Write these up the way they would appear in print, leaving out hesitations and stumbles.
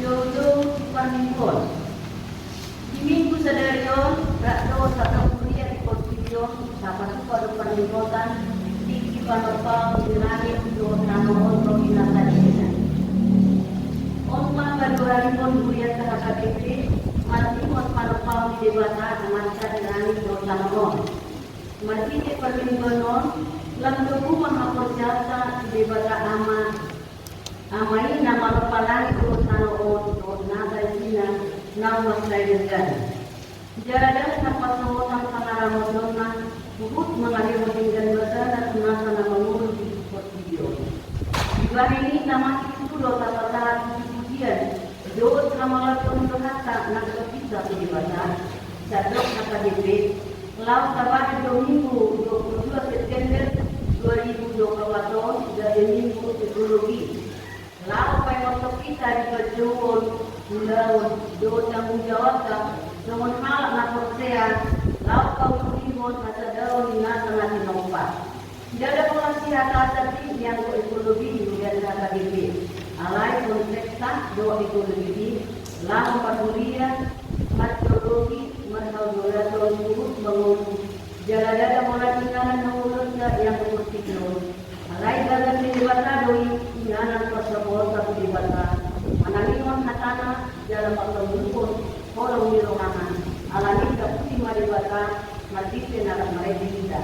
Jojo Parmingkon. Di minggu sadarion, rakdo sa kuliah di Portillo, sa pasuko do Parmingkotan, di Panopang, di langit, do nanoon, do inatalisan. Ompa kaduharipon kuliah sa HKBP, matimot Panopang di debata, amansa di langit, do nanoon. Matiti Parmingkonon, lamdo kumang jasa di debata amai nama lepalang itu sanoon do naga sina nawas lainkan. Jalan sampai semua sama ramodona buruk mengalir tinggal besar dan semasa nama mulu di video. Juga ini nama itu do tata kemudian do selama pun berkata nak bisa di bazar. Sadok kata DP lau tabah Domingo 22 September 2020 dari Minggu Teknologi. Lalu waktu kita diperjuang melawan do tanggung jawab namun hal nak percaya lalu kau tulimon masa daun nasa natin nompa. Tidak ada pengertian tapi yang ekologi dan KKBP. Alai konteksta do ekologi lalu padulia meteorologi merhaudulator turut mengurusi jalan-jalan mulai tinggalan mengurusi yang bertikno. Alai dalam dibata doi inanan pasaport satu dibata mananginon hatana dalam pagkamumpon kolong nirohangan alani kaputi maribata matite na marejinda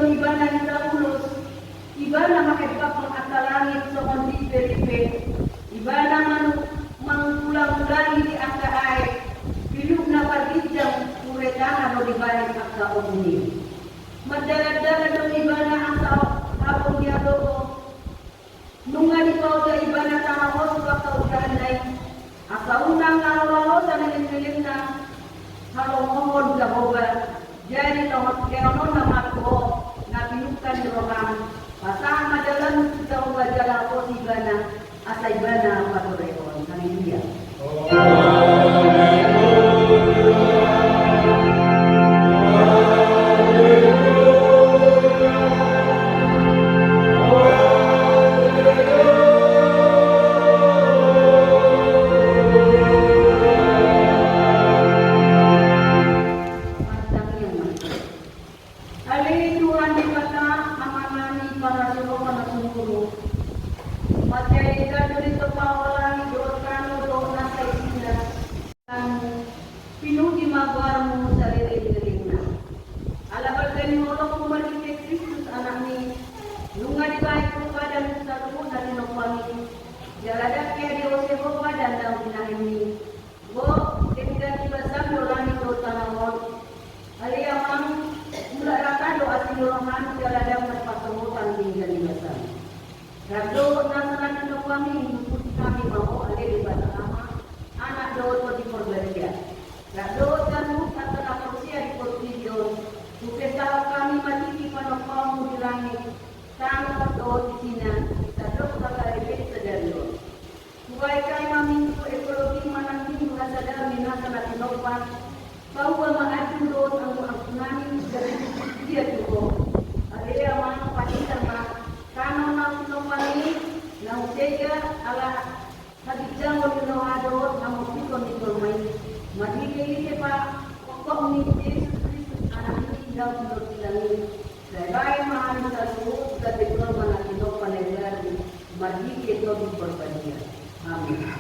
don ibana ni Paulus, ibana makaipa pangakalangi sa kondi peripe, ibana mangkulang-kulangi di angka ay, bilog na pagidjang kuretahan o ibana kakaumni. Madala-dala don ibana ang kapong niya loko, nung nga di pa o ibana tamahos kakaudan ay, asa unang nalalaw sa nangin-nilin na halong-hongod ka boba. Jadi keonon nama ko na pinukan ni Roham pasang madalan kita ubajala ko ibana asa ibana patureon haleluya. Rado nasaran ng kami, kami mau alih di Batanama, anak doa di Portugal. Rado kanu kata nakusia di Portugal, bukan kami mati panokamu di langit, tanah doa di sini, kita doa kali ini sedarion. Bukai kami mamintu ekologi manangin sadar minasa natin nopan, bahwa mengadu doa ang nani dari dia tuh, alih amang pastikan Kano na sinopani na usega ala hadijang o tinawado na mupikon ni Tormay. Madhigay pa kung ni Jesus Christus anak ni daw sinot silangin. Dahil mahalin sa suot sa dekor na sinopanaglan, madhigay ito di Porpania. Amen.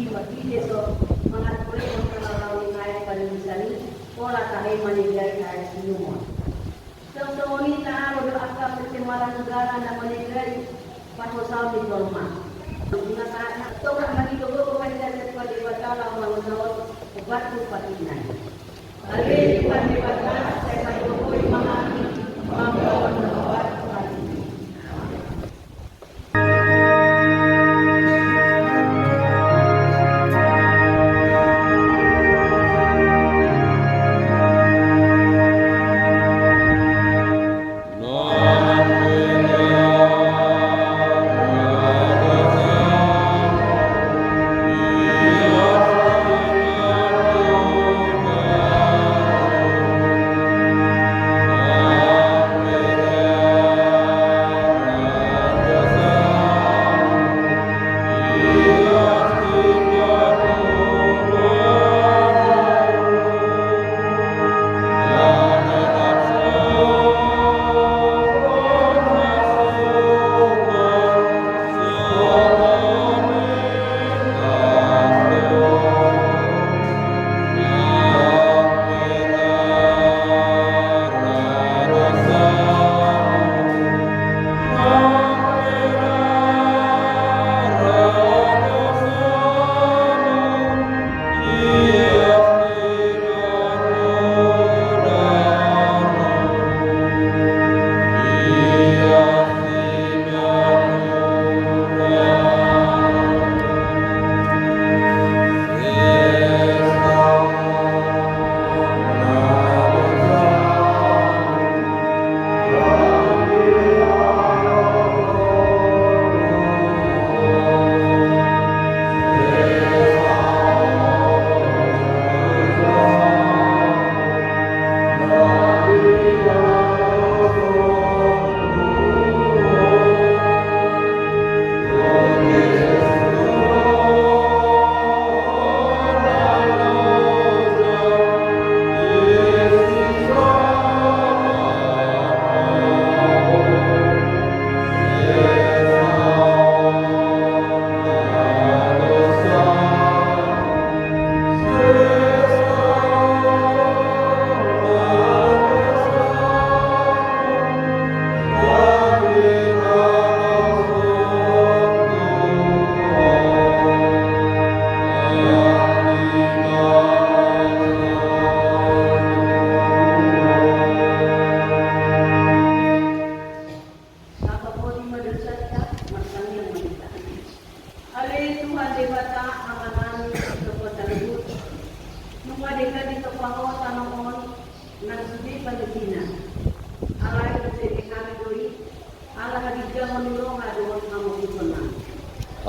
makili so mga pure kung kalalaw ni kaya panimisani wala tayo manigay kaya sinumon. So unita ano do aka pertimalan negara na manigay pasosaw ni Dolma. Nasa to ka manigugo ko kanila sa pagdibatala mga nawat ubat ko patinay. Ali pagdibatala sa pagdukoy mga mamawat na ubat patinay.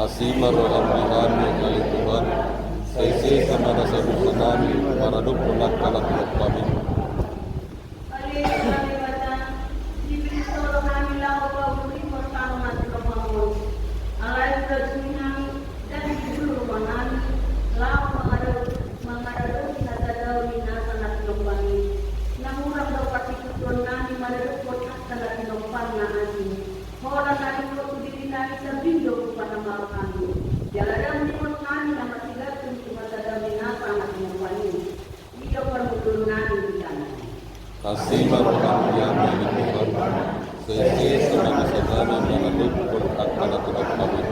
Asima roh amrihani kali Tuhan, seisi sama rasa busanami, maraduk punak kanak kami. Asima roh amrihani kali Tuhan, seisi sama rasa busanami, maraduk punak kanak kami.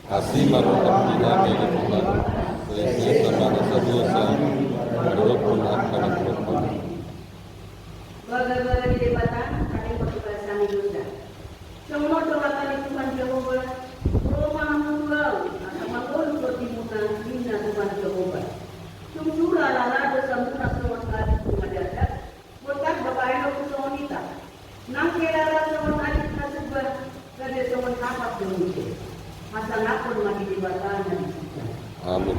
Asima roh amrihani kali Tuhan, seisi sama rasa dosa, maraduk punak kanak kami. Baga-baga di debatan, kami berkebasan di dosa. Semua doa kali Tuhan Jehovah, dalam zaman adik nasibah dari zaman kapat dulu. Masa ngapun lagi di batang. Amin.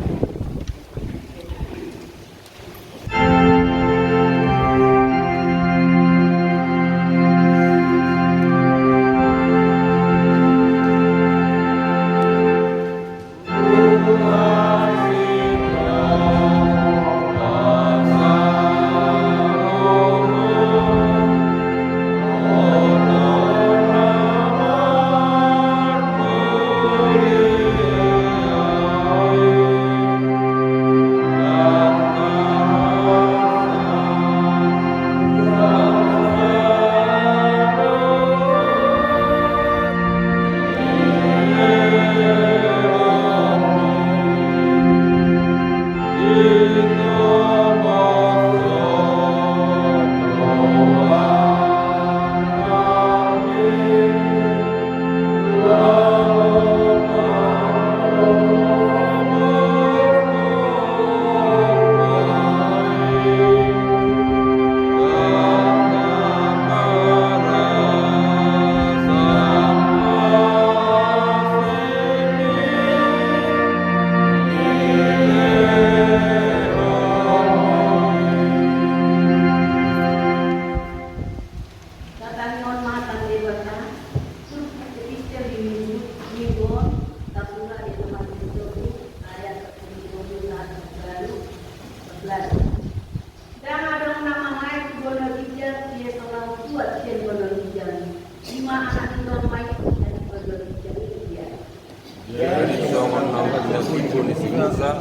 Jadi songon nampak nyakipun isingsa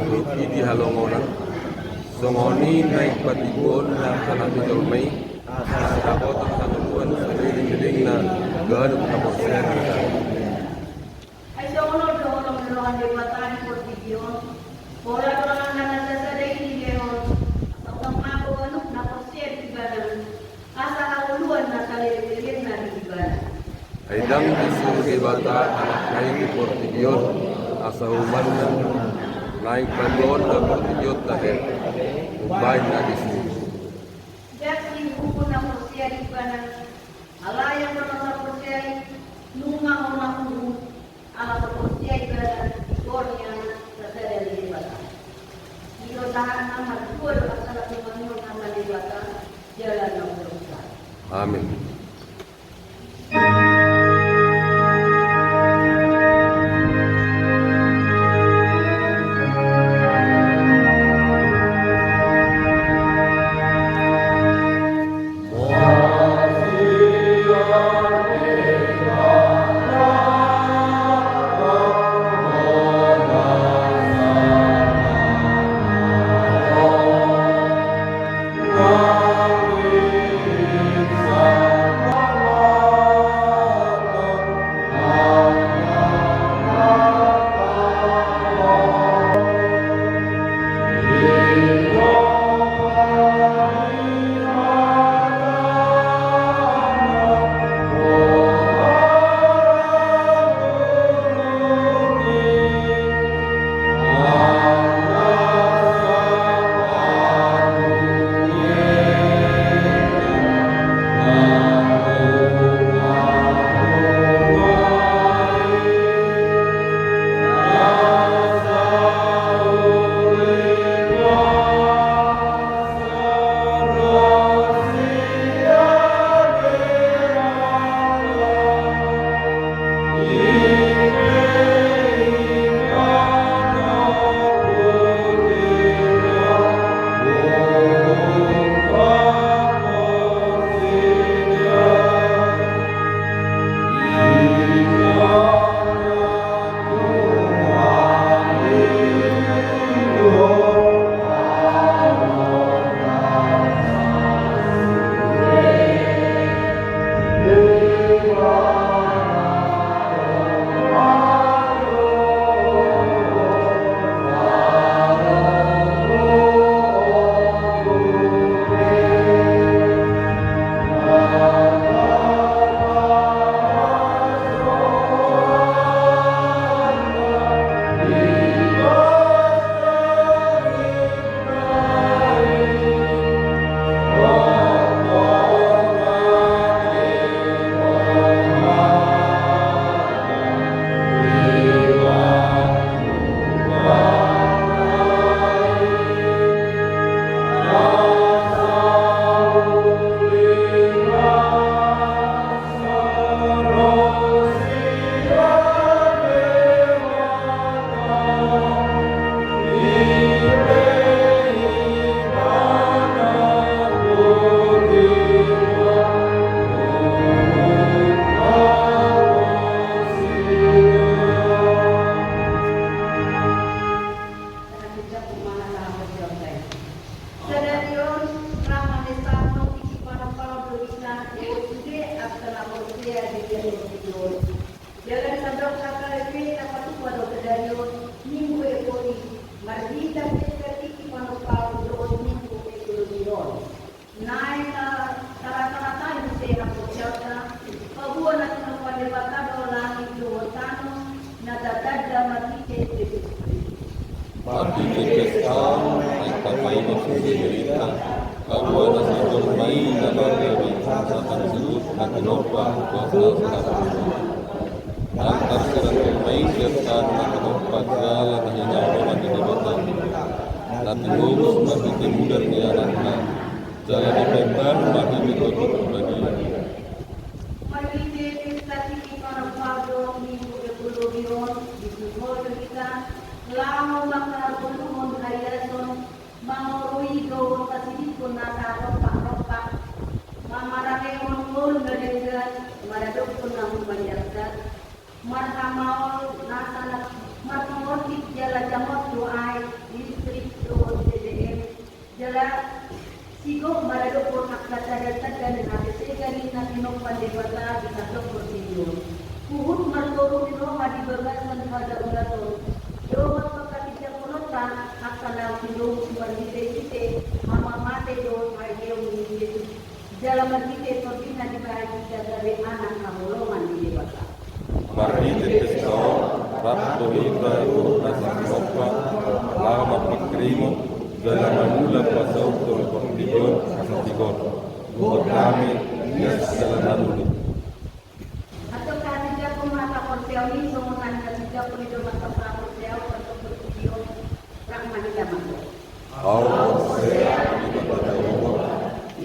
rupi di halongonan songoni naik patibon na kanami dolmay dapat ang tanuan sa liling na gadong kaporsen Ay songo do orang de batang portigion. Bola orang nana sasadai di leon. Atau mako anu na porsier di badan. Asa kauluan na kalilirin na di badan. Aidang disuruh bata anak naik di portigion asa uman na naik balon na portigion tahe ubay na disuruh. Jadi buku na porsier di badan. Ala yang pernah porsier nunga ona uru. Ala porsier di badan. Kornya sasadai di badan. Ilo tahan nama dua asal tumanyo nama di badan. Jalan yang berusaha. Amin. Amin. Yun. Jalan sabdok kakalipi dapat pada kedarion minggu ekori mardita sekati manupau doon minggu ekologion. Naik tara-tara itu saya rakyatnya bahwa nanti pada bakal langit doon tano natatanda matike Mati kekesal, ikat ini cerita. Bahwa nasi dormai dalam dari akan sebut nanti nopa kuasa sekarang. Antar serang dormai serta nanti nopa jalan hanya orang di depan. Nanti lurus mati kemudian di anaknya. Jalan di depan mati metode berbagi. Marite prestasi para pado minggu ekologion di sekolah kita lama bakal belum hayason mangorui go kasih pun nata ropak mamarake ngol ngadegan maradok pun namun banyak marhamau nasa marhamoti jala jamot doai listrik do CDM jala sigo maradok pun hak kata dan habis sekali nanti nok pandewata bisa dok bertidur puhut martoru di rumah di bagas pada ulato Domat pagkakita ko nun ta, akala pinong sumarite-ite, mamamate doon ay iyong hindi. Jalaman kita ito din na di ba kita dari anak na mulungan di bata. Mardite kekesal, rap bolita nasa nopa, lama pagkrimo, jalan manula pasau tol pagdigon asa tigon. Buat kami, yes jalan lalu. Atau kasi ko mata konsel ni, sumutan kasi ko ito mata konsel, untuk bervideo, rak manila mako. Kau saya di mata Allah.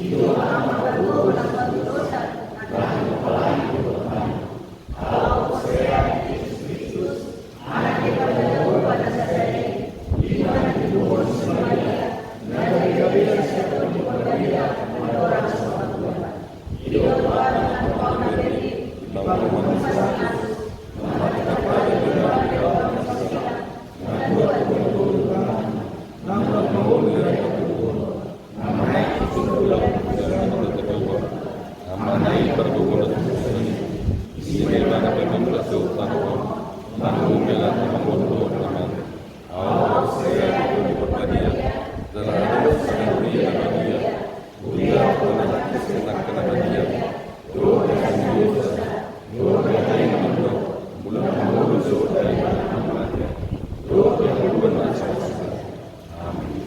Iyo ang magagawa ng pagdosa at ang palang Tuhan. Ako siya Kristus, anak ipagdalaw pada sa sarili, di mana dibuhos sa Maria, na nagkabilang siya ito di Maria, manorang sa pagbuhan. Iyo ang ang pagkabili, ipagpumasan, mamatakapan ng mga ang masila, nagbuhat ng tulungan, ng magmahuli ng pagbuhan, namay tutulong Amanai berguna ini. Ini mana pemimpin sultan lalu melan membantu teman. Allah saya itu berbahagia dalam sendiri bahagia. Dia pernah senang kena bahagia. Doa yang dosa, doa yang mandor, bulan mulu doa yang bahagia. Doa yang benar saja. Amin.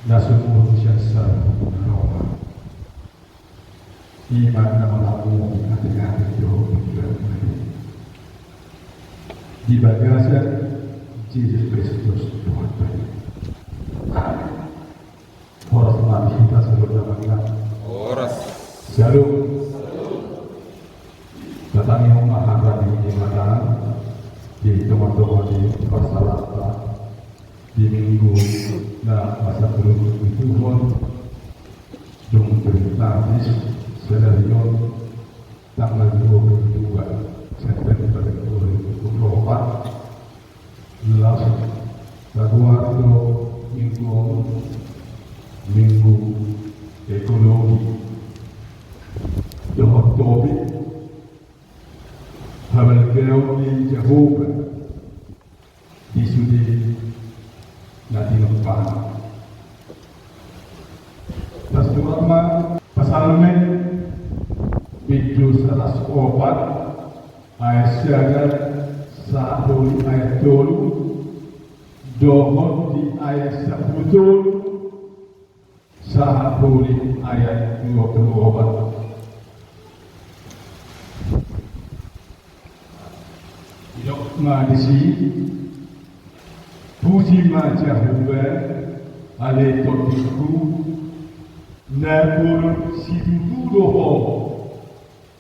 nasumur syasa Roma iman na malamu hati-hati jauh di bagasan Yesus Kristus Tuhan baik. Amin. Horas mati kita sebelum Horas. Shalom. Datangi rumah hamba di Jumatan, di teman-teman di Persalatan, di minggu na masa belum Tuhan, jom beritahu sedarion tanggal 22 September 2024 langsung kedua minggu ekonomi Johor Tobit Habal Gau di Jehovah di Sudi Nati Nempan Tasdurama Pasalmen Bidus Saras Obat Aisyah Sahul ayat dulu Dohon di ayat 10 Sahul ayat 24 Madisi Puji Majahubah Ale Totiku Nabur Sidudu Doho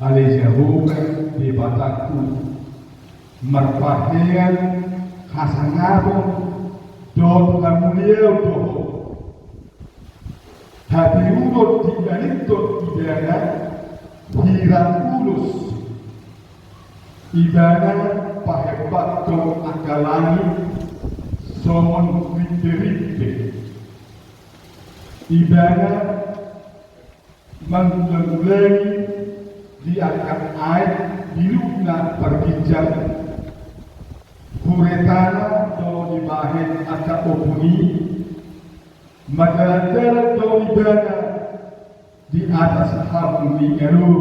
Ale Jahubah di Bataku Merpahian Hasanabon Dot Namuliel Doho Hati urut di Dalitot Ibana Hirang Ulus Ibana pahebat kau akalani somon rite-rite ibana mengulai di akan air dilukna pergijang kuretana do dibahen akan opuni madara do ibana di atas harmoni elu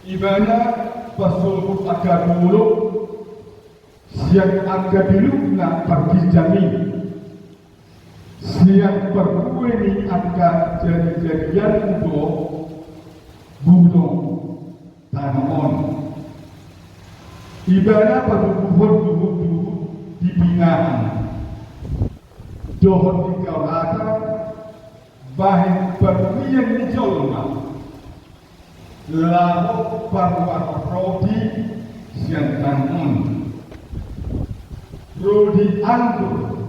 ibana Pasul akadulu siang akadilukna pergijami siang perkueni akan jadi-jadian untuk gunung Tanamon ibadah perbuhur di Binaan dohon di Kaurata bahan perlian di Jolma lalu parwat rodi siang tangan rodi anggur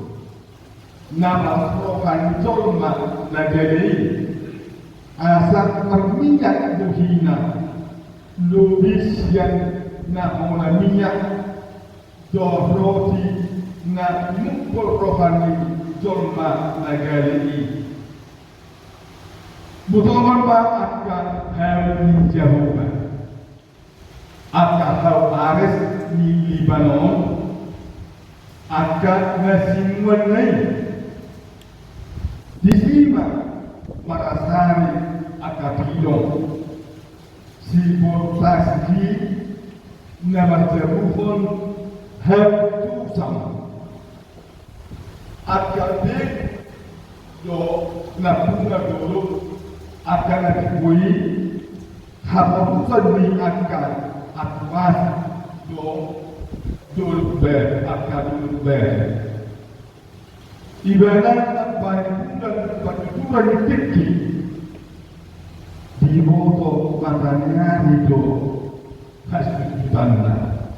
nama rohan colma nagari asal perminyak buhina lubis yang nama minyak do rodi na mukul rohani colma nagari Butuhan akan hal Jehovah akan hal Ares di Libanon akan nasimwan lain disima marasari akan hilong si portasi nama Jehovah hal tusam akan dek do napunga dulu akan dikui hapusan di akan atmas do ber akan ber ibarat baik dan baturan tinggi di moto katanya itu hasil tanah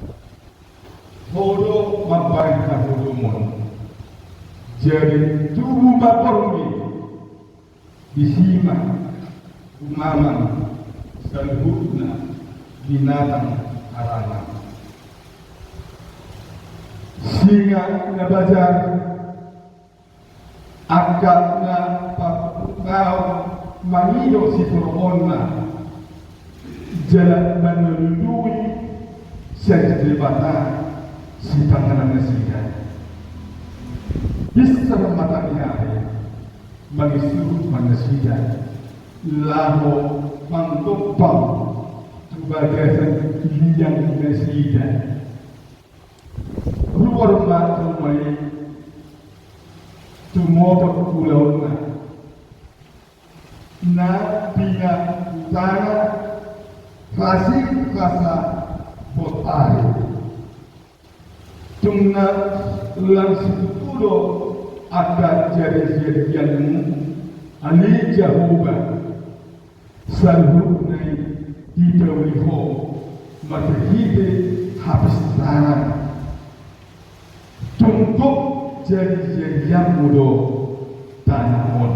bodoh mabai kahulumun jadi tubuh bapermi disimak umaman salhutna binatang harangan singa nabajar agak na pagkau mangido si Fir'auna jalan menelui sejebatan si panganan nasihat bisa matanya mengisuruh manusia lalu mengtumpang sebagai yang nasihat keluar rumah maupun pulau na bina utara kasih kasa botari tungna langsung pulau akan jadi-jadianmu ani Jehovah selalu naik di bawah matahide habis tangan tunggu jadi-jadian mudo tanamon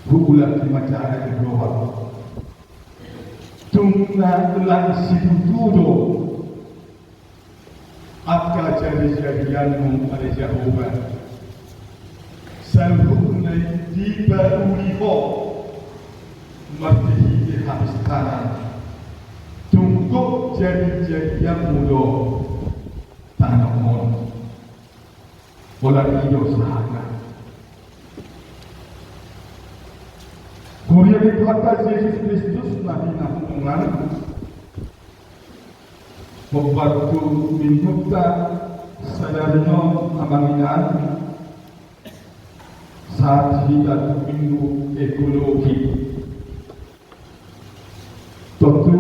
bulan macam ada doa tungna langsung tudo apa jadi-jadianmu ada Jehovah selalu naik di bawah matahide habis tangan tunggu jadi-jadian mudo tanamon bola hidup sahana kemudian itu atas Yesus Kristus Nabi Nahungan membantu minta sadarnya amanginan saat hidup minggu ekologi tentu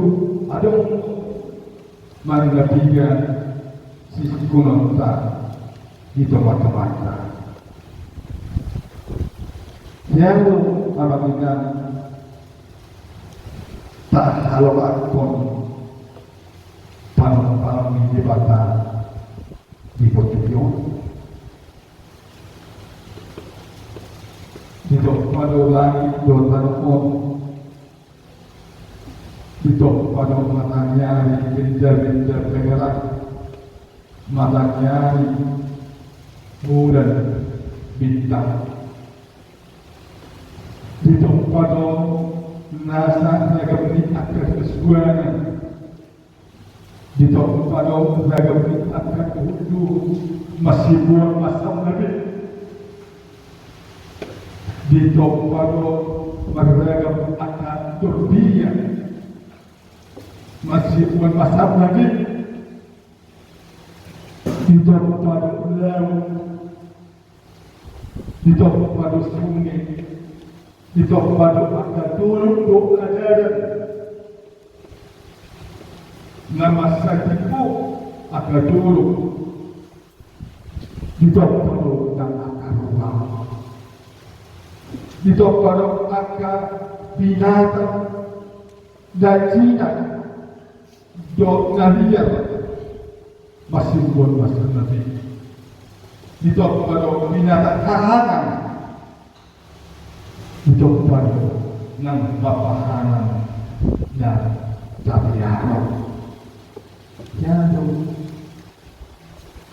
ada marilah tiga sisi kunota di tempat-tempat yang amanginan tak halawat pun palang-palang di bata di Portugal di tempat lagi dotan pun di tempat matanya benda-benda pegerak matanya bulan bintang di tempat nasa nagamni akan kesuanan di tempat nagamni akan udu masih buat masam nabi di tempat beragam akan turbiya masih buat masam nabi di tempat laut di tempat sungai di tempat akan turun doa jalan nama sajiku akan turun di tempat dan akan rumah di tempat akan binatang dan Cina doa liar masih buat masa Nabi di tempat binatang karangan itu pada nang bapahanan dan tabiano ya dong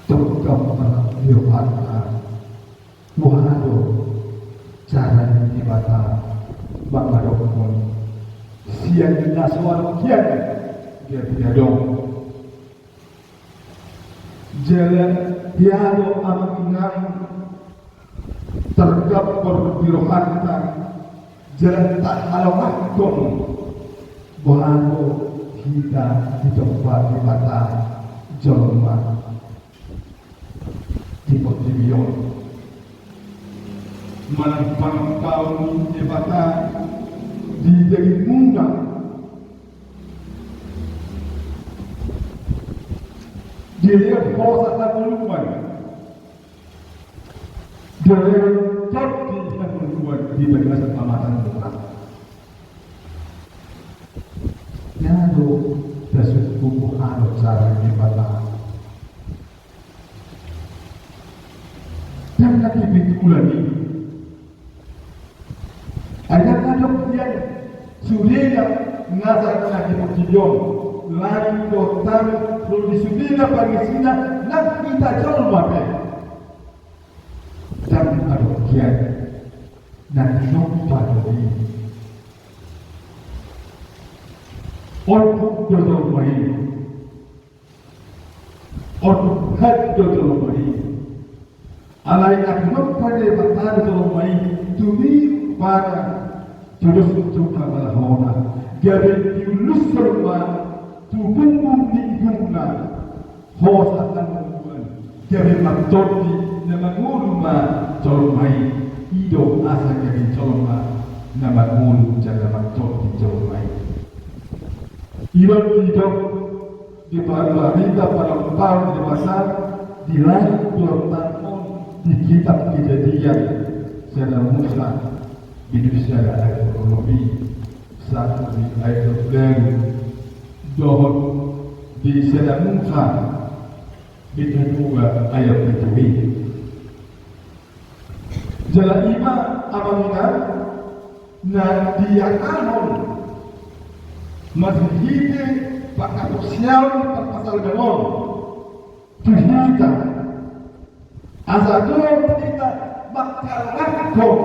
tokam para lihat muhado cara ibadah bangadokon siang naswan kian dia tidak dong jalan diado amangan tergabur birohatan jalan tak halawat dong bohano kita di tempat di mata jolma di potribion malang tahun di mata di dari muda dilihat bosan dan melupakan dari jati dan membuat di bagian amatan Tuhan. Lalu dasar tubuh harus cara ibadah. Dan lagi bikulan ini. Ada yang sudah nazar lagi berjion, lari dotan, produksi sudah bagi sini, nak kita jual apa? Dan ada kian dan nomor ini untuk jodoh main untuk hat jodoh main alai nak nomor pada batal jodoh main tumi pada jodoh suka malahona jadi diulus serba tubung di guna hosa dan bukan jadi matodi na manguluma colmai ido asa jadi colma na mangulu jaga makto di colmai iron ido di parlamenta parampar di pasar di langit tahun di kitab kejadian sedang Musa di secara ekonomi satu di ayat baru dohon di sedang Musa di kedua ayat kedua jala ima amamina na diakanon mazhide pakai sosial pasal ganon tuhita azado kita bakal lakukan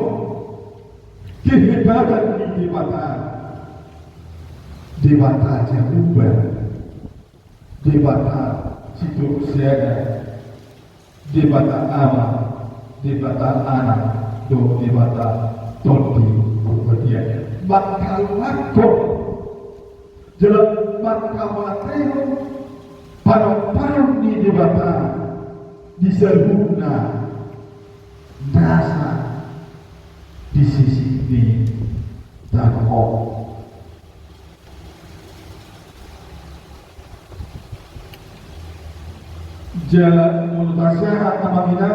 kehebatan di debata jahuban debata situ siaga debata ama debata anak do debata toti kemudian bakal lakukan jelas bakal lakukan panon di debata di seruna nasa di sisi ini dan jalan muntasyaha amamina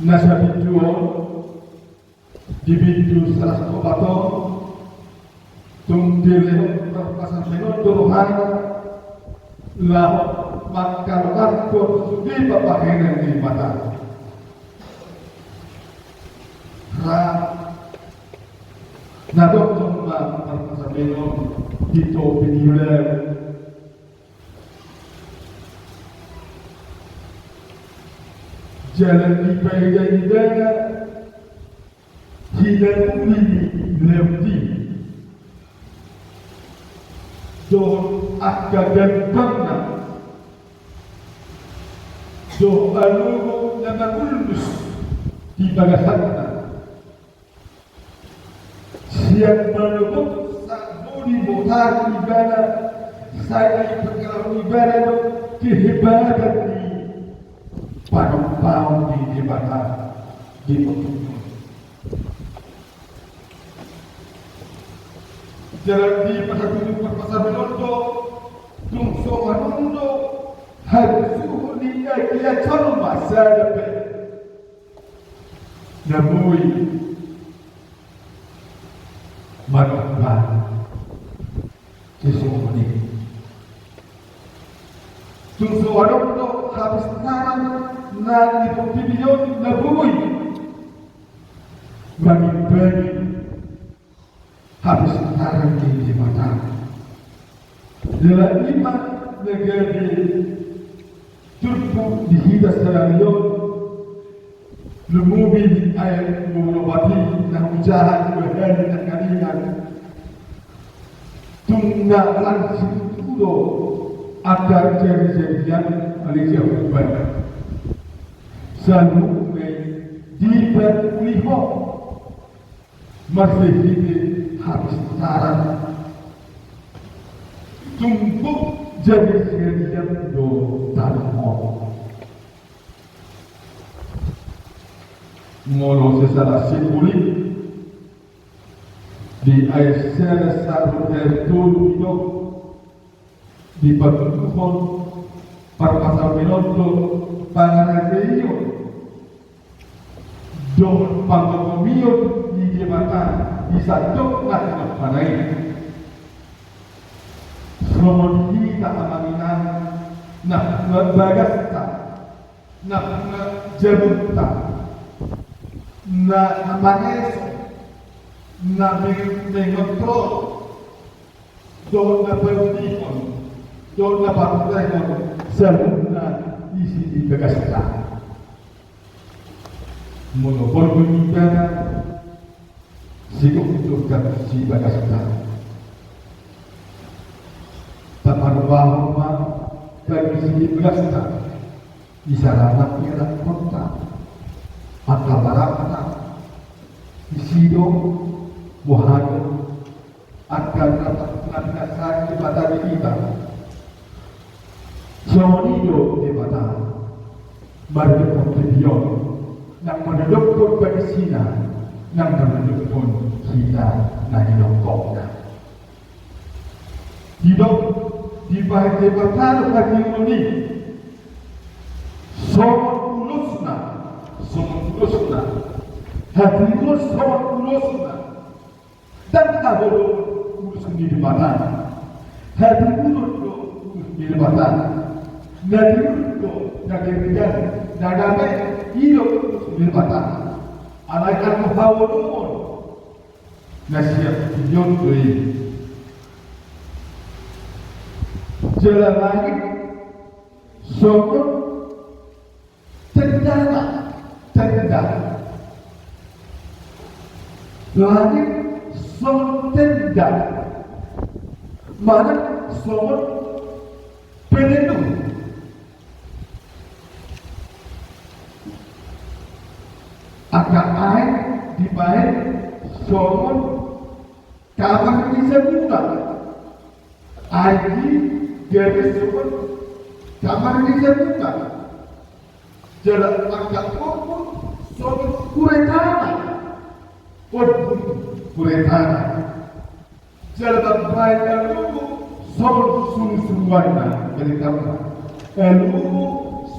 nasabi jual dibintu salah satu baton tungdile pasal menot dorongan lah makar lakon subi bapakenan di mata nadok cuma pasal menot itu pinilai jalan ibadah hilang ini lemti doh akadan karna doh alugo nama ulus di bagasana siap melebut sakbudi botar ibadah saya perkara ibadah kehebatan di panon di debata di pertemuan jalan di pasar Benondo tungso manondo harus ni dia calon masa depan namui manfaat sesuatu ini tungso manondo habis tangan na ipagbibiyon na buhay bagi habis tarang di mata dalam iman negara turku dihidas terang lumumi di air mengobati na hujahan berhari dan kalingan tungna langsung tudo agar jadi-jadian Malaysia berubah selalu diperliho masih ini habis saran tumpuk jadi serian do tanah molo secara simbolik di air secara satu tertul itu di pertemuan pasal Benondo Pangangaseyo don pangkomio di jabatan di satu nasional panai somoni tak amaninan nak bagasta nak jabuta nak maneso nak mengontrol don na perdikon don na pangkomio serta isi di bagasta monopol penyimpanan sikap si bagasta tapan bahwa bagi si bagasta isaranak merah kota atau barata isido mohado akan dapat mengasah kepada kita Sonido de Batang, Marduk Trivion, nang menedukkan bagi Sina, nang menedukkan kita na hinokok na. Hidup di bawah jabatan hati ini, somot ulusna, hati ulus somot ulusna, dan kabur ulus di jabatan, hati ulus di jabatan, nanti ulus nanti kerja, nanti hidup di jabatan, alaikan muhawalun, nasihat yondoi. Jalan langit, sokong, tendang, langit, sokong tendang, mana sokong pelindung. Agak air di bawah sokong kamar bisa buka, air di garis pun kamar ini terbuka, jalan agak pun soal kuretana, jalan baik dan lugu soal sungsuwana dari kamar, lugu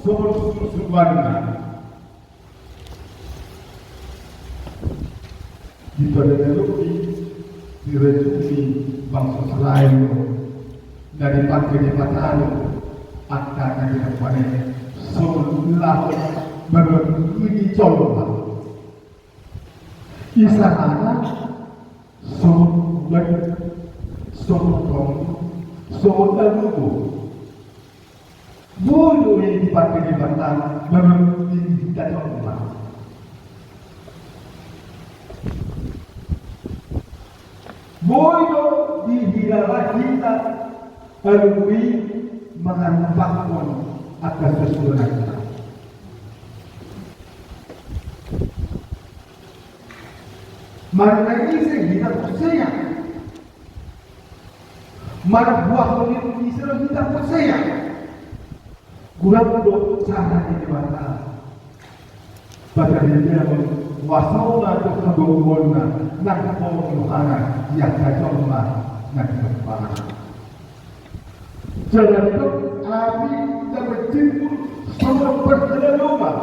soal sungsuwana. Di pada lugu direjumi bangsa lain. Dari pagi patah akan ada pada seolah berbunyi colok. Isahana soal lugu. Bodoh yang di pagi patah berbunyi colok. Bodoh di hidalah kita. Alui mengampakkan atas keseluruhan. Mana ini kita percaya, mana buah ini kita percaya. Kurang dua cara ini mana? Pada dia wasaulah tu kedombona, nak pembunuhan yang kacau nak kepala. Jalan itu api dan bertimbul semua berkelelungan.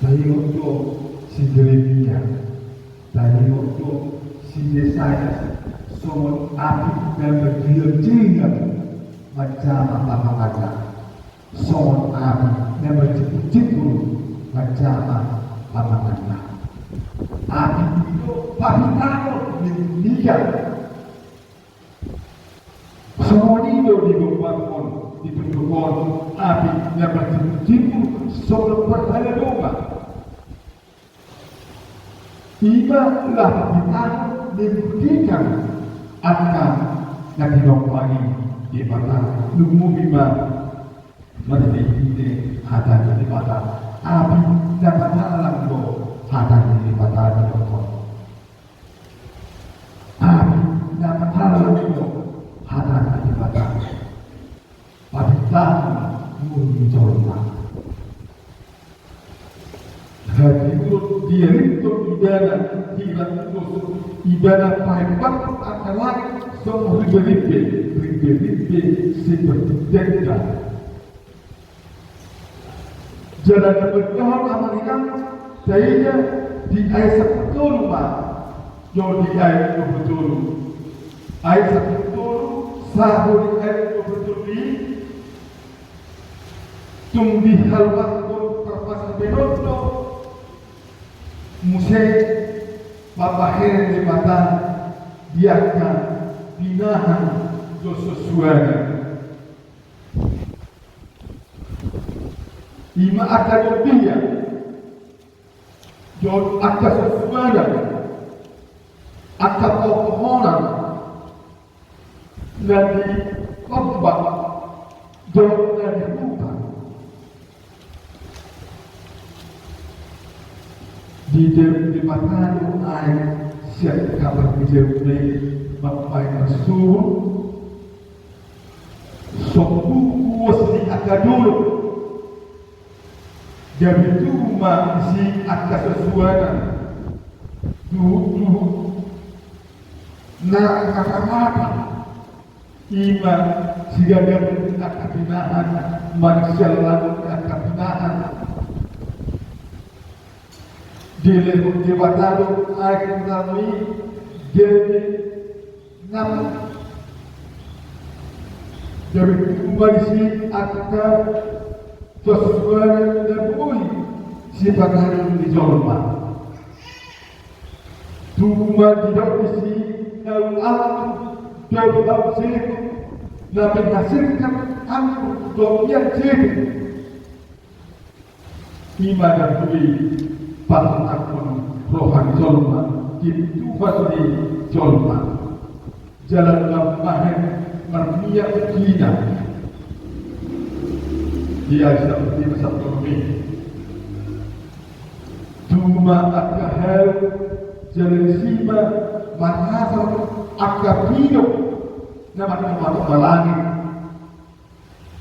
Dari untuk si Jeremia, dari untuk si Yesaya, semua api dan berkelelungan macam apa-apa. Semua api dan bertimbul macam apa-apa. Api itu paling takut dinikah. Semua ini dibuatkan, ditunjukkan api yang bertimbul sebelum berhala domba. Ibalah kita dibuktikan akan Nabi Domba di mata lumu bima mesti ini ada di mata api dapat halang do ada di mata Domba. Api dapat halang do ada di mata Padahal muncullah hati itu dia itu ibadah paling adalah semua ribe seperti denda. Jalan berdoa amalkan saya di ayat betul pak, jauh di ayat betul, ayat betul, sahur di ayat betul ini, tumbi halwa perpasan benoto, musik bapak heran di mata biarkan binahan dosa suara. Ima akan berbiak, jauh akan sesuara, akan pohon, nanti ombak, jauh dari hutan. Di mata air siap kabar bijak ini bapak yang suruh Sokuos ni akadulu Jabituma si akasesuana Duhu Na kakamata Ima sigagam akapinahan Manusia lalu akapinahan Dile Debatado akan kami Jadi Nama Jadi kembali akan sesuatu dan pun sifat hari di Jolma. Tuma tidak isi alam jauh sih, dan menghasilkan angin domian sih. Iman dan bui pasang akun rohan Jolma itu pasti Jolma. Jalan lamahan Marmia Kina dia seperti masa ekonomi cuma akahel jalan sima manasar akapino nama malangit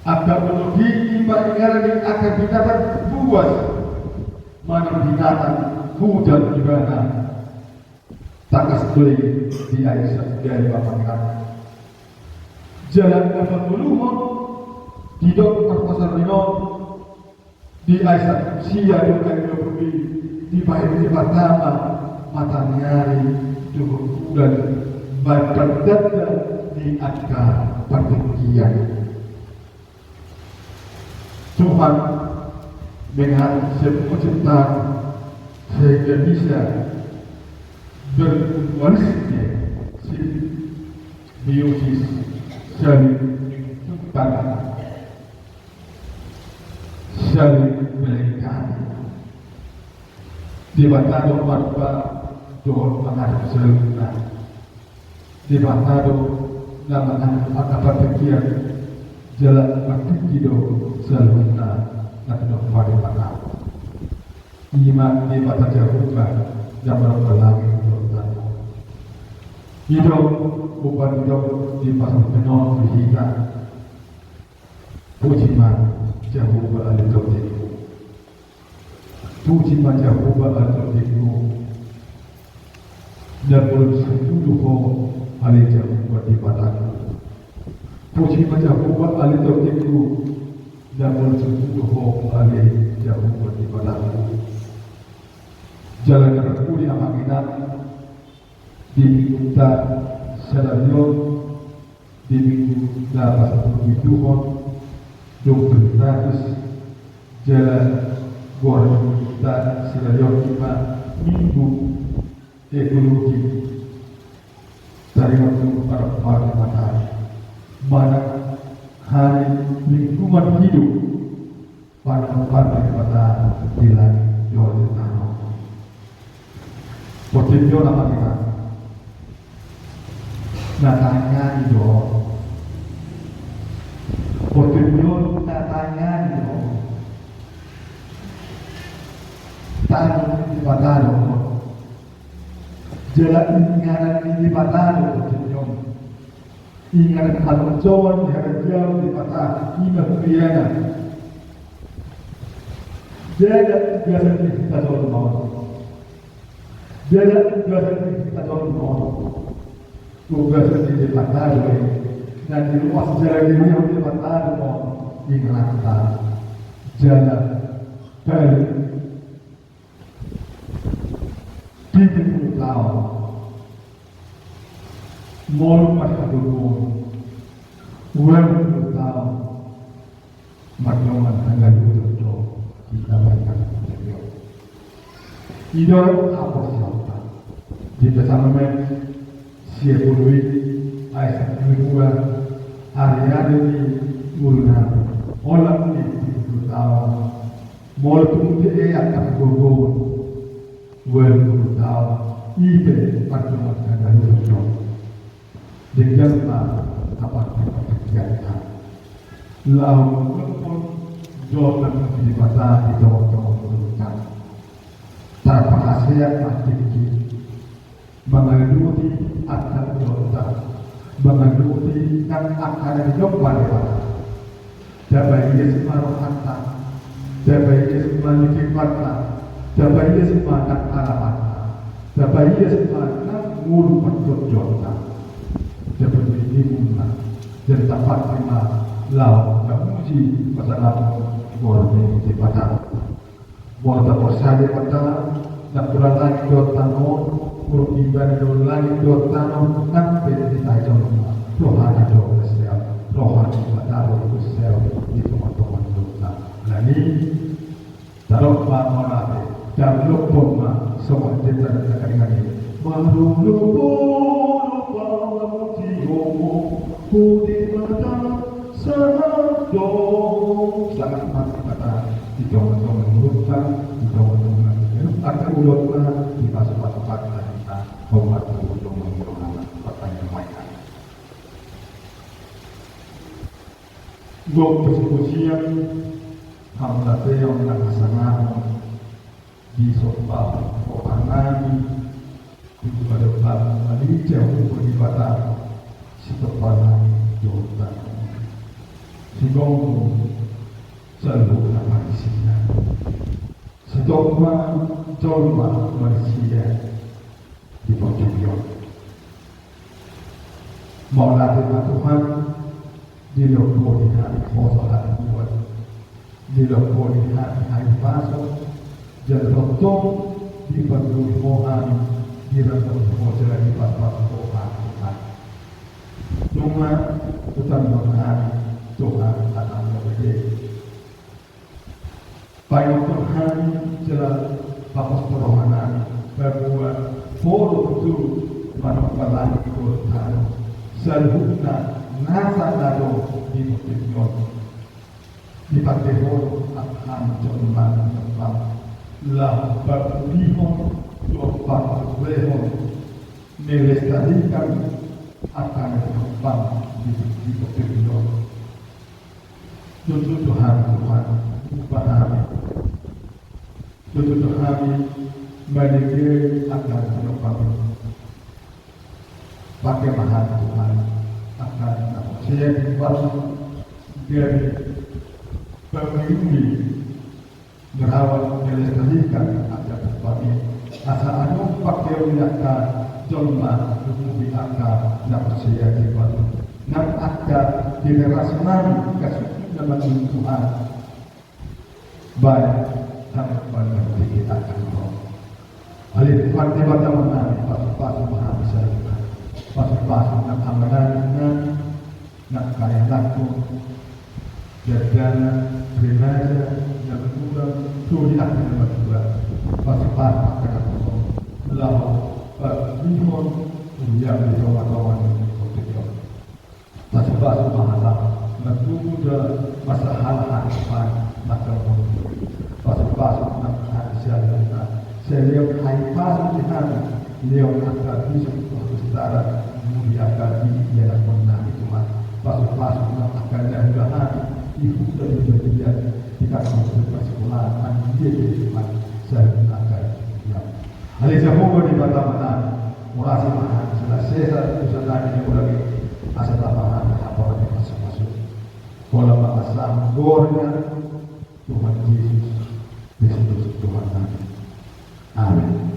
akapenuhi ima ingaran akabinatan buas mana binatang hujan gimana takas beli di Aisyah dari Bapak Jalan dapat meluhur di dokter pasar Rino di Aisyah Sia dengan Yobi di baik di pertama mata nyari cukup bulan badan dada di angka pertinggian Tuhan dengan sebuah ciptaan sehingga bisa berwarisnya simbiosis saling melengkapi dibatado marba doon menghadap seluna dibatado na menghadap akapatekian jalan makikido seluna na tinopadi mata ima dibata jahubah jamar berlangit doon hidup bukan hidup di pasang penon berhita pujiman Jehovah al-Tawdiku pujiman Jehovah al-Tawdiku dan bersekutuho alih Jehovah di padaku pujiman Jehovah al-Tawdiku dan bersekutuho alih Jehovah di padaku jalan aku di amakinat diminta sedarion diminta pasal perhitungan dokter jalan goreng kita sedarion kita minggu ekologi dari waktu para matahari mana hari lingkungan hidup pada matahari di langit jauh tanah potensi nama kita natanya itu potensi natanya itu tanah di batado jalan ingatan di batado potensi ingatan haluan di hadapan di batado ini kebiayaan jalan biasa kita jual mau jalan biasa kita jual mau tugas di batado dan di luas jalan ini di batado mau ingatan jalan balik Titik tahu, mall pada dulu, uang tahu, macam tanggal itu kita bayar video. Itu apa siapa? Jika sampai siapa duit, ayat kedua, hari-hari di bulan, orang itu tahu, mall itu akan gugur. Walaupun tahu ibe pertemuan dengan Tuhan, dengan apa terjadi. Lalu pun jalan di mata di dalam Tuhan. Tanpa hasil pasti mengaluti akan dosa, mengaluti dan akan dilakukan oleh dapat ia semua harta, dapat ia semua nikmatnya, dapat ia semua nak alamat, dapat ia semua nak mulu pertunjukan, dapat dimulai dan dapat terima lau dan uji pasangan boleh dipakai. Boleh bersama pada nak berlari dua tahun, beribadah dua lagi dua tahun, nak berdikai jauh, rohani jauh sel, rohani pada roh sel di teman-teman kita. Lagi taruh mana dan lupa semua kita dengan ini. Baru lupa tiumu, budi mata sedang sangat mati kata di teman-teman kita, di teman-teman akan ulutlah di pasal-pasal kita hormat untuk menggunakan pertanyaan mereka. Gua persekusian hamzah yang sangat di soal orang di pada bab mali jauh beribadah setelah doa sigong selalu nama isinya setelah jolma manusia di pojok maulah Tuhan di lokal di hari khosalah buat di lokal di hari pasal jadi rotok di penduduk Tuhan di rasa Tuhan di pas-pas Tuhan Tuhan Tuhan Tuhan Tuhan akan berbeda baik Tuhan jelas pas perohanan berbuat forum itu manfaat Tuhan seluruhnya nasa nado di Tuhan di pakai forum akan cuman tempat lah berlihon doa berlihon melestarikan akan tempat di Tuhan Tuhan Tuhan pahami Tuhan memiliki akan tempat bagaimana Tuhan akan saya dibuat dari pemimpin berawal melestarikan agar sebagai asa anu pakai wilayah jolma lebih akar dan percaya dibuat dan agar generasi nanti kasih nama Tuhan baik sampai pada kita akan tahu. Alih parti pada mana pas maha besar pas nak amalan nak kaya laku jadinya primer yang kedua tu dia akan berdua pas akan lalu bihon yang dilakukan untuk pas mahalah nak kedua masalah harapan macam pas nak hasil saya lihat haipan di sana dia akan bisa setara muliakan diri dia dan menang itu pas akan dahaga ibu dari bagian kita masuk ke sekolah dan dia cuma saya akan ya hari Jehovah di mana murasi mana selesai usaha ini lagi asal lapangan apa yang masuk kalau bahasa gornya Tuhan Yesus Tuhan Amin.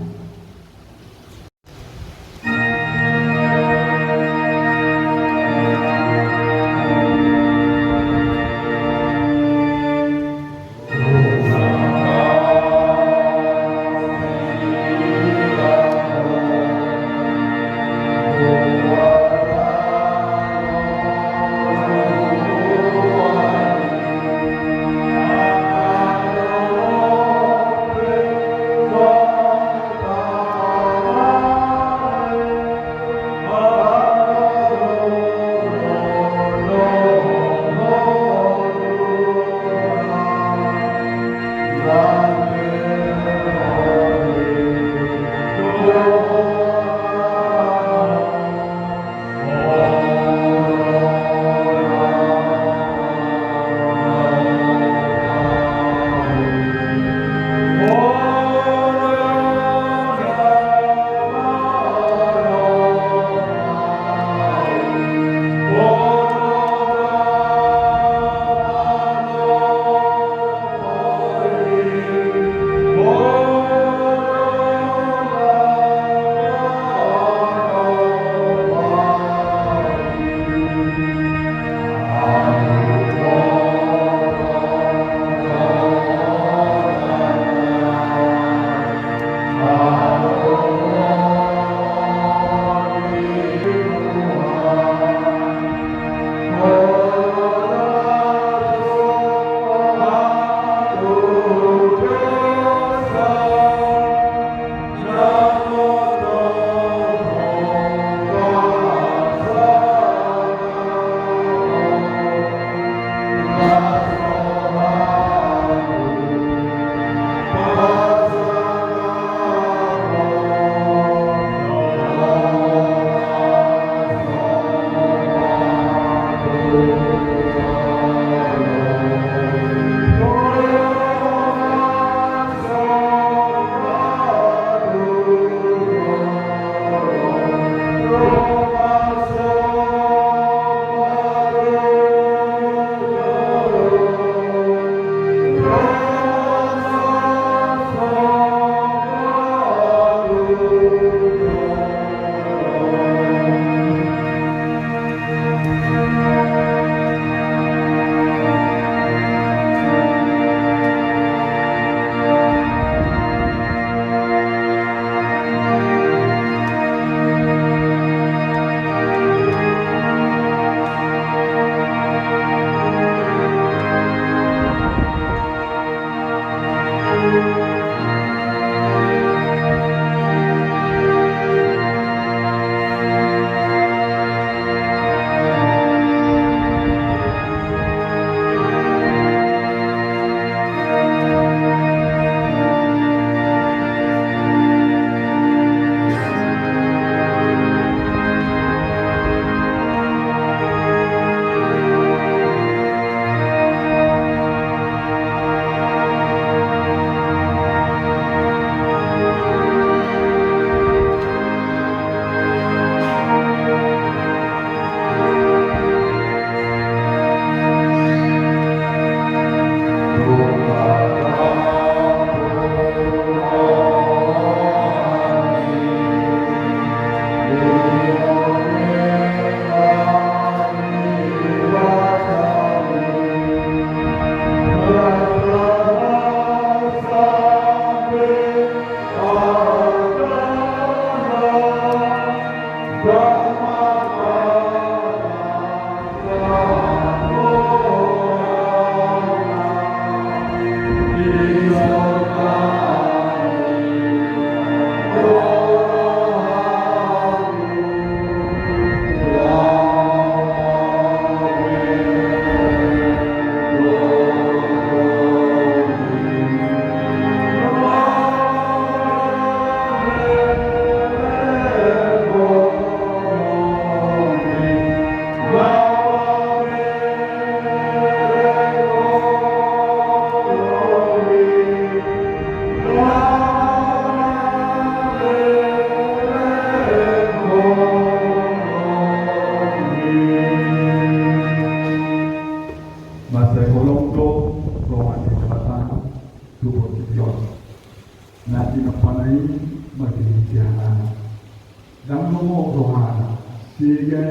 dia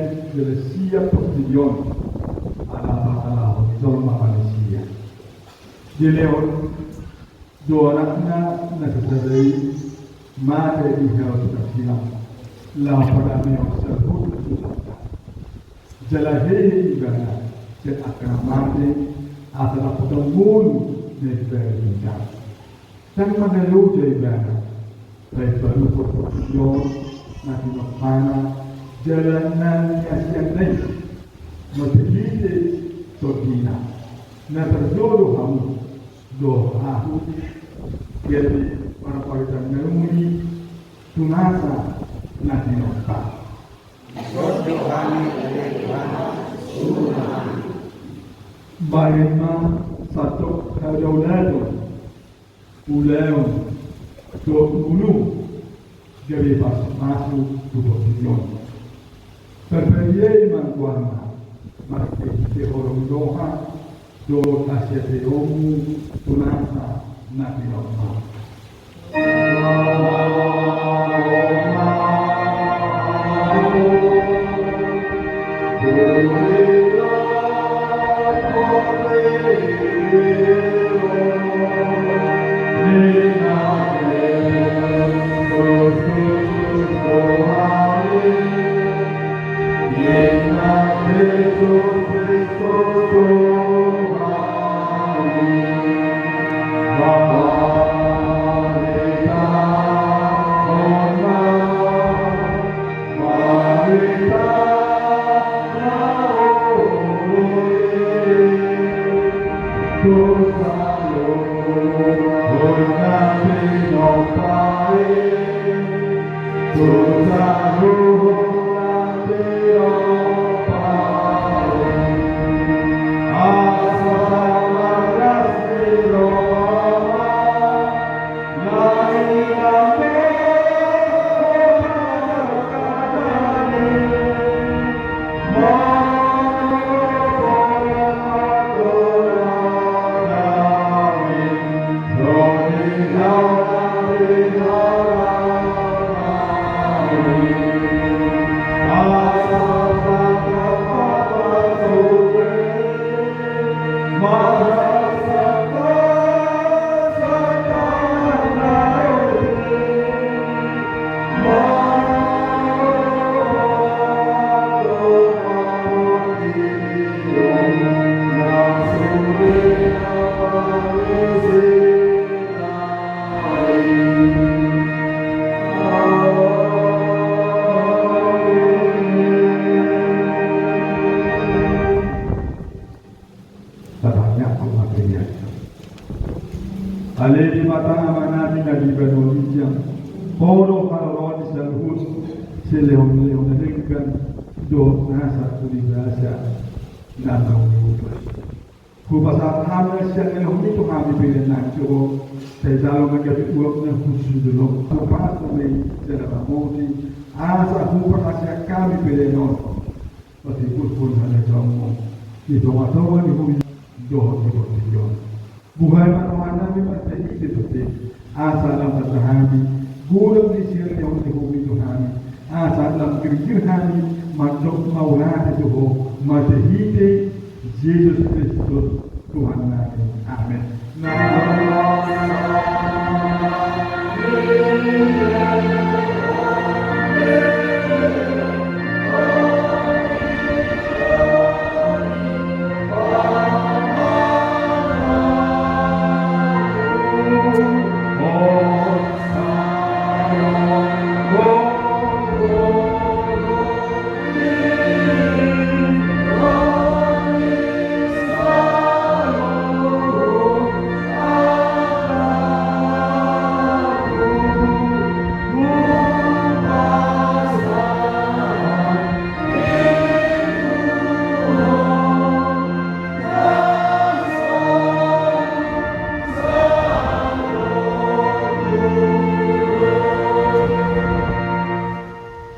siap posisiun ala zona Malaysia. Di leon dua anaknya nasadari mata di hewan tersilam la pada meon sebut jalahi ibana set akan mati atau ketemu di dan meneluh ibana baik baru posisiun nanti mana jalanan yang lain masjid Sordina na terjodoh kamu doa jadi para paritan ngemuni tunasa nanti nota doa kami Bayma satu kaudado uleo do ulu jadi pas masuk ke posisiun terpilih mantuana marke te orang doha do asia te omu tunasa nabi Allah Aledi mata amanati nabi Indonesia, poro kaloroni salhus, seleon lekan do nasa kuli bahasa nana uniupas. Kupasat hamil seleon itu kami pilih nak coba, saya jalan menjadi uapnya khusus dulu. Kupas kami jalan mudi, asa kupas kami pilih non. Pasti pun ada kamu itu atau ni kami do di bukan mana ni pasti itu asal dalam terhami gula di sini yang dihubungi Tuhan asal dalam kerja kami masuk maulana itu masih Yesus Kristus Tuhan kami amin.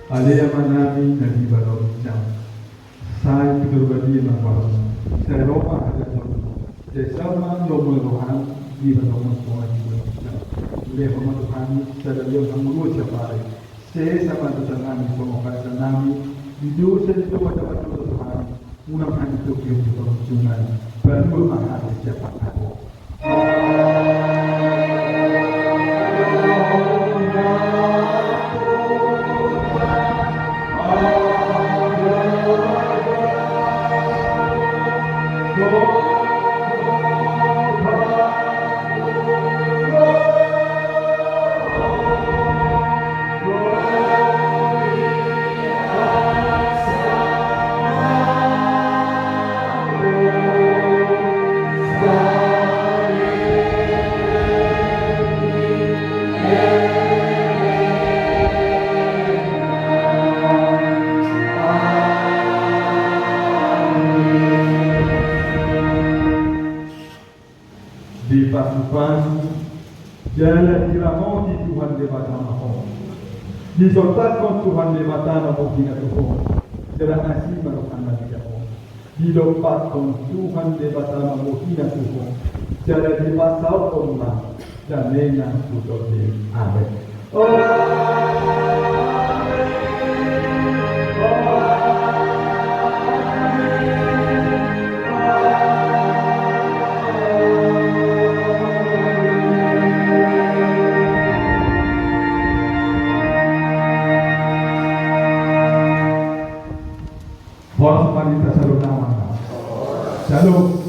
Alea manami dari balon jam. Saya berbagi nama saya Roma ada satu. Saya sama nomor Tuhan di balon Tuhan di balon jam. Lepas Tuhan saya lihat kamu dua siapa. Saya sama Tuhan kami semua kata kami Video saya itu pada waktu Tuhan, mudah-mudahan itu kita berjumpa baru akan cepat aku. Di pasukan jalan diramoti Tuhan lewat nama Allah. Disortakan Tuhan lewat nama bukina Tuhan. Jalan nasi merupakan nabi Allah. Dilopatkan Tuhan lewat nama bukina Tuhan. Jalan dipasau Allah dan menang tutup di amin. Buat wanita selalu nama. Shalom.